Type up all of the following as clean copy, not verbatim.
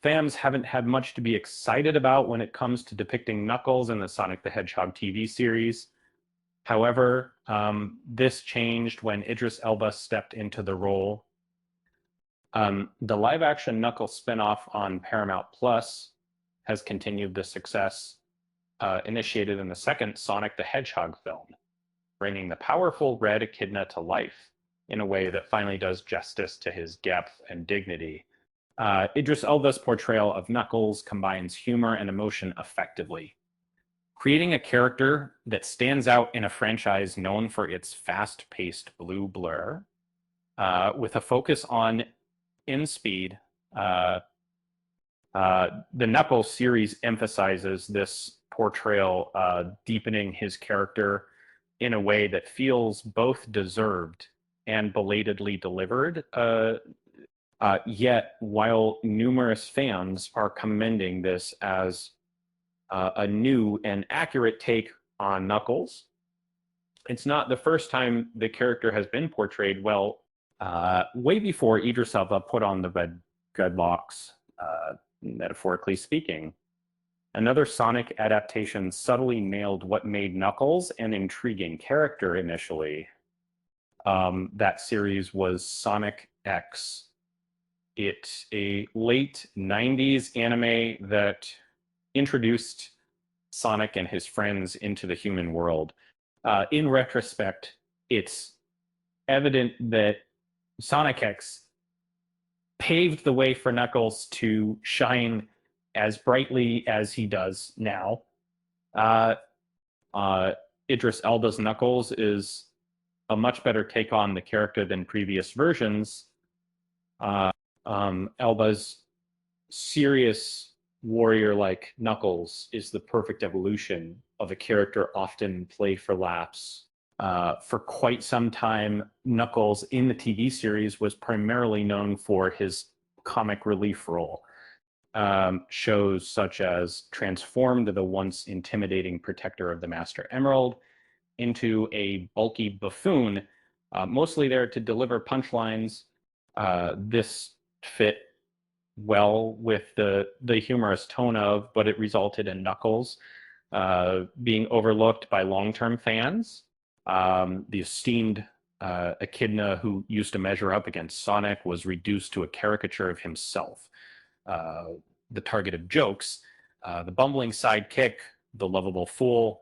Fans haven't had much to be excited about when it comes to depicting Knuckles in the Sonic the Hedgehog TV series. However, this changed when Idris Elba stepped into the role. The live-action Knuckles spinoff on Paramount Plus has continued the success initiated in the second Sonic the Hedgehog film, bringing the powerful red echidna to life in a way that finally does justice to his depth and dignity. Idris Elba's portrayal of Knuckles combines humor and emotion effectively, creating a character that stands out in a franchise known for its fast-paced blue blur, with a focus on in-speed. The Knuckles series emphasizes this portrayal, deepening his character in a way that feels both deserved and belatedly delivered. Yet, while numerous fans are commending this as a new and accurate take on Knuckles, it's not the first time the character has been portrayed well. Way before Idris Elba put on the red dreadlocks, metaphorically speaking, another Sonic adaptation subtly nailed what made Knuckles an intriguing character initially. That series was Sonic X. It's a late 90s anime that introduced Sonic and his friends into the human world. In retrospect, it's evident that Sonic X paved the way for Knuckles to shine as brightly as he does now. Idris Elba's Knuckles is a much better take on the character than previous versions. Elba's serious warrior-like Knuckles is the perfect evolution of a character often played for laughs. For quite some time, Knuckles in the TV series was primarily known for his comic relief role. Shows such as transformed the once intimidating protector of the Master Emerald into a bulky buffoon, mostly there to deliver punchlines. This fit well with the humorous tone of, but it resulted in Knuckles being overlooked by long-term fans. The esteemed echidna who used to measure up against Sonic was reduced to a caricature of himself, the target of jokes, the bumbling sidekick, the lovable fool,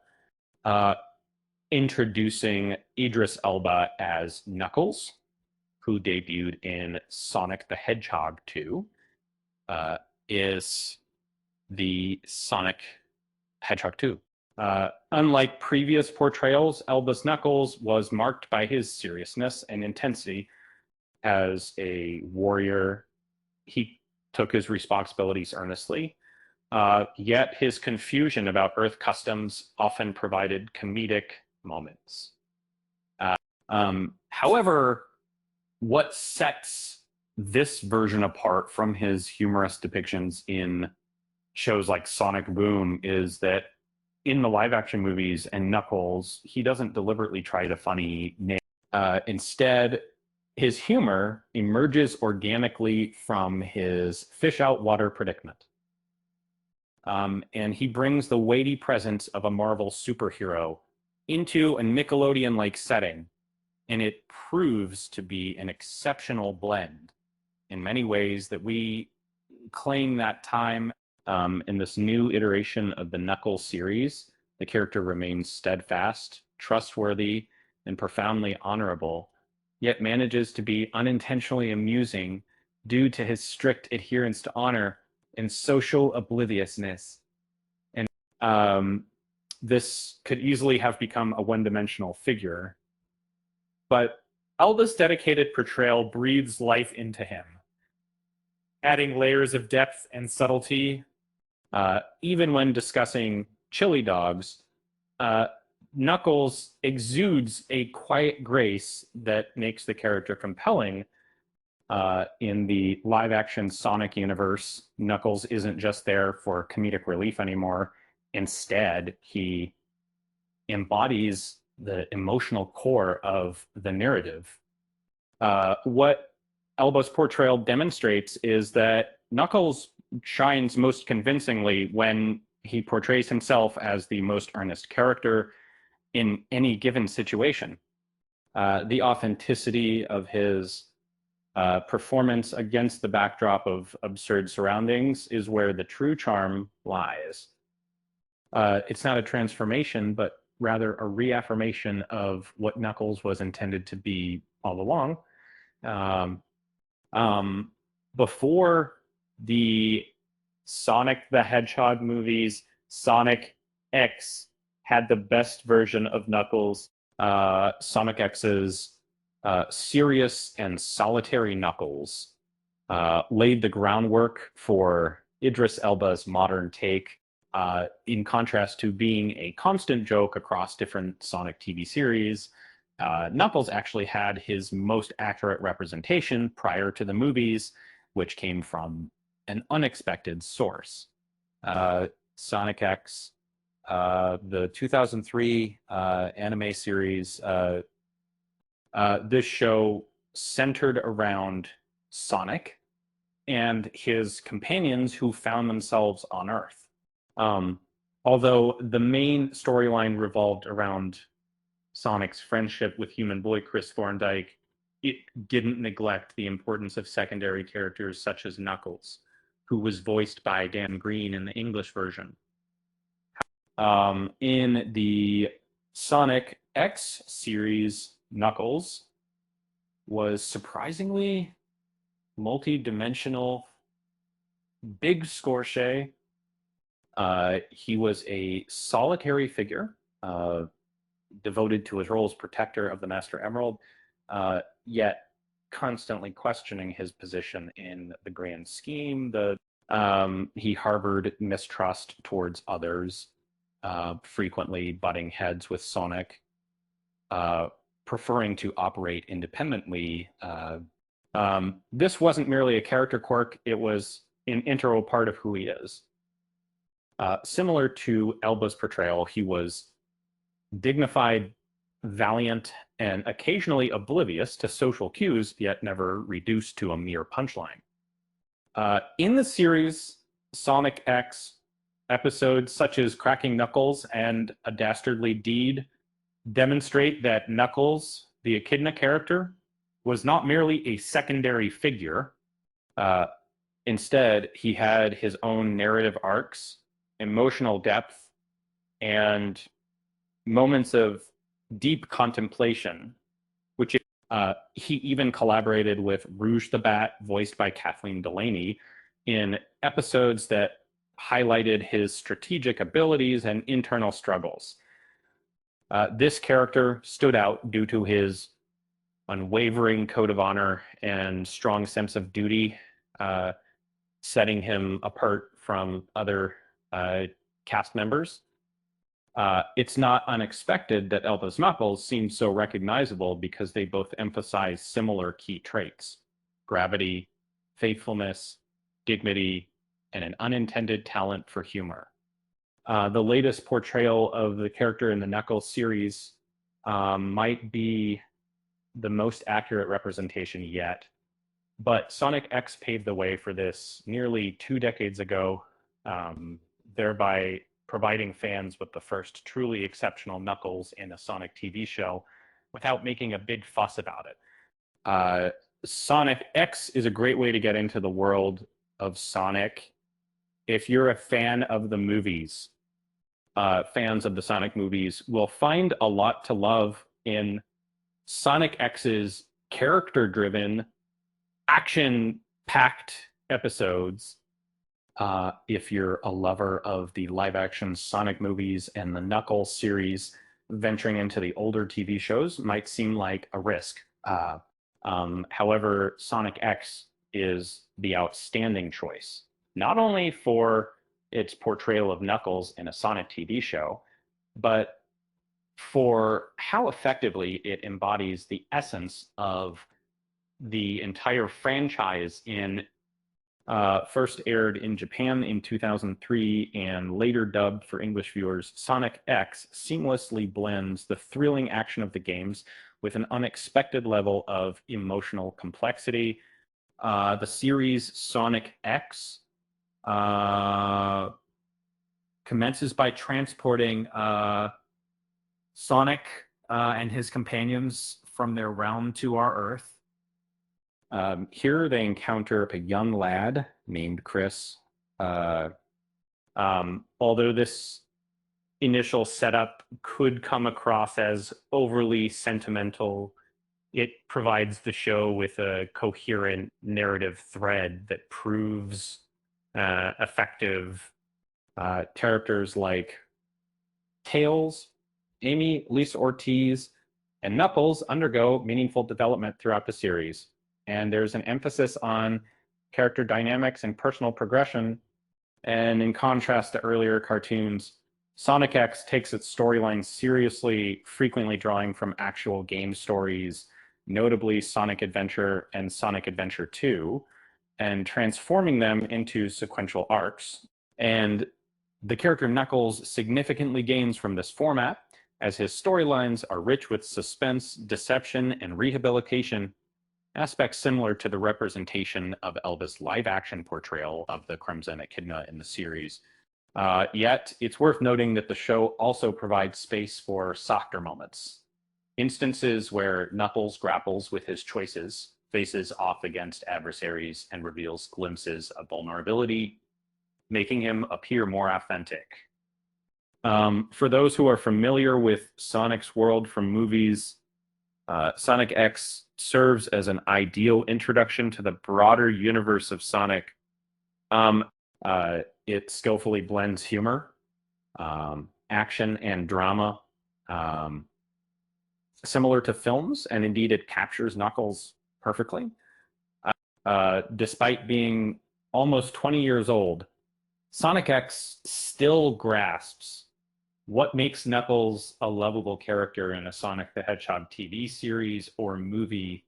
introducing Idris Elba as Knuckles, who debuted in Sonic the Hedgehog 2, is the Sonic Hedgehog 2. Unlike previous portrayals, Elba's Knuckles was marked by his seriousness and intensity. As a warrior, he took his responsibilities earnestly, yet his confusion about Earth customs often provided comedic moments. However, what sets this version apart from his humorous depictions in shows like Sonic Boom is that in the live-action movies and Knuckles, he doesn't deliberately try to funny name. Instead, his humor emerges organically from his fish-out-water predicament. And he brings the weighty presence of a Marvel superhero into a Nickelodeon-like setting, and it proves to be an exceptional blend in many ways that we claim that time. In this new iteration of the Knuckles series, the character remains steadfast, trustworthy, and profoundly honorable, yet manages to be unintentionally amusing due to his strict adherence to honor and social obliviousness. And this could easily have become a one-dimensional figure, but Elba's dedicated portrayal breathes life into him, adding layers of depth and subtlety. Even when discussing chili dogs, Knuckles exudes a quiet grace that makes the character compelling. In the live-action Sonic universe, Knuckles isn't just there for comedic relief anymore. Instead, he embodies the emotional core of the narrative. What Elba's portrayal demonstrates is that Knuckles shines most convincingly when he portrays himself as the most earnest character in any given situation. The authenticity of his performance against the backdrop of absurd surroundings is where the true charm lies. It's not a transformation, but rather a reaffirmation of what Knuckles was intended to be all along. Um, Before the Sonic the Hedgehog movies, Sonic X had the best version of Knuckles. Sonic X's serious and solitary Knuckles laid the groundwork for Idris Elba's modern take, in contrast to being a constant joke across different Sonic TV series. Knuckles actually had his most accurate representation prior to the movies, which came from an unexpected source. Sonic X, the 2003 anime series, this show centered around Sonic and his companions who found themselves on Earth. Although the main storyline revolved around Sonic's friendship with human boy Chris Thorndike, it didn't neglect the importance of secondary characters such as Knuckles, who was voiced by Dan Green in the English version. In the Sonic X series, Knuckles was surprisingly multi-dimensional, big scorche. He was a solitary figure, devoted to his role as protector of the Master Emerald, yet constantly questioning his position in the grand scheme. He harbored mistrust towards others, frequently butting heads with Sonic, preferring to operate independently. This wasn't merely a character quirk, it was an integral part of who he is. Similar to Elba's portrayal, he was dignified, valiant, and occasionally oblivious to social cues, yet never reduced to a mere punchline. In the series, Sonic X, episodes such as Cracking Knuckles and A Dastardly Deed demonstrate that Knuckles, the echidna character, was not merely a secondary figure. Instead, he had his own narrative arcs, emotional depth, and moments of deep contemplation, which he even collaborated with Rouge the Bat, voiced by Kathleen Delaney, in episodes that highlighted his strategic abilities and internal struggles. This character stood out due to his unwavering code of honor and strong sense of duty, setting him apart from other cast members. It's not unexpected that Elba's Knuckles seem so recognizable because they both emphasize similar key traits: gravity, faithfulness, dignity, and an unintended talent for humor. The latest portrayal of the character in the Knuckles series might be the most accurate representation yet, but Sonic X paved the way for this nearly 2 decades ago, thereby providing fans with the first truly exceptional Knuckles in a Sonic TV show without making a big fuss about it. Sonic X is a great way to get into the world of Sonic. If you're a fan of the movies, fans of the Sonic movies will find a lot to love in Sonic X's character-driven, action-packed episodes. If you're a lover of the live-action Sonic movies and the Knuckles series, venturing into the older TV shows might seem like a risk. However, Sonic X is the outstanding choice, not only for its portrayal of Knuckles in a Sonic TV show, but for how effectively it embodies the essence of the entire franchise in first aired in Japan in 2003 and later dubbed for English viewers. Sonic X seamlessly blends the thrilling action of the games with an unexpected level of emotional complexity. The series Sonic X commences by transporting Sonic and his companions from their realm to our Earth. Here they encounter a young lad named Chris. Although this initial setup could come across as overly sentimental, it provides the show with a coherent narrative thread that proves effective. Characters like Tails, Amy, Lisa Ortiz, and Knuckles undergo meaningful development throughout the series. And there's an emphasis on character dynamics and personal progression. And in contrast to earlier cartoons, Sonic X takes its storyline seriously, frequently drawing from actual game stories, notably Sonic Adventure and Sonic Adventure 2, and transforming them into sequential arcs. And the character Knuckles significantly gains from this format, as his storylines are rich with suspense, deception, and rehabilitation, aspects similar to the representation of Elba's live-action portrayal of the Crimson Echidna in the series. Yet, it's worth noting that the show also provides space for softer moments. Instances where Knuckles grapples with his choices, faces off against adversaries, and reveals glimpses of vulnerability, making him appear more authentic. For those who are familiar with Sonic's world from movies, Sonic X serves as an ideal introduction to the broader universe of Sonic. It skillfully blends humor, action, and drama, similar to films, and indeed it captures Knuckles perfectly. Despite being almost 20 years old, Sonic X still grasps what makes Knuckles a lovable character in a Sonic the Hedgehog TV series or movie,